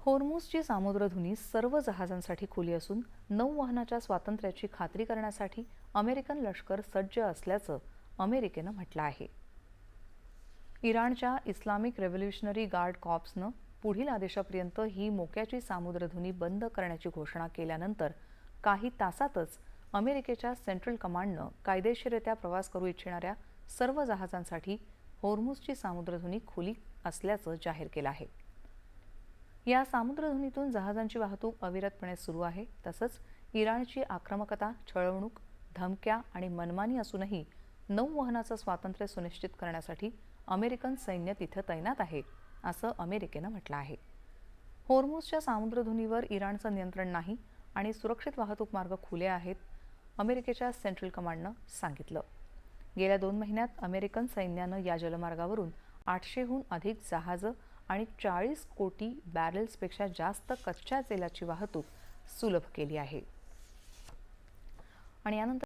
होर्मुझची सामुद्रधुनी सर्व जहाजांसाठी खुली असून नौवहनाच्या स्वातंत्र्याची खात्री करण्यासाठी अमेरिकन लष्कर सज्ज असल्याचं अमेरिकेनं म्हटलं आहे. इराणच्या इस्लामिक रेव्होल्युशनरी गार्ड कॉर्प्सनं पुढील आदेशापर्यंत ही मोक्याची सामुद्रधुनी बंद करण्याची घोषणा केल्यानंतर काही तासातच अमेरिकेच्या सेंट्रल कमांडनं कायदेशीररित्या प्रवास करू इच्छिणाऱ्या सर्व जहाजांसाठी होर्मुझची सामुद्रधुनी खुली असल्याचं जाहीर केलं आहे. या सामुद्रधुनीतून जहाजांची वाहतूक अविरतपणे सुरू आहे. तसंच इराणची आक्रमकता, छळवणूक, धमक्या आणि मनमानी असूनही नौवहनाचं स्वातंत्र्य सुनिश्चित करण्यासाठी अमेरिकन सैन्य तिथं तैनात आहे, असं अमेरिकेनं म्हटलं आहे. होर्मुझच्या सामुद्रधुनीवर इराणचं नियंत्रण नाही आणि सुरक्षित वाहतूक मार्ग खुले आहेत, अमेरिकेच्या सेंट्रल कमांडनं सांगितलं. गेल्या 2 महिन्यात अमेरिकन सैन्यानं या जलमार्गावरून 800हून अधिक जहाजं आणि 40 कोटी बॅरल्सपेक्षा जास्त कच्च्या तेलाची वाहतूक सुलभ केली आहे. आणि यानंतर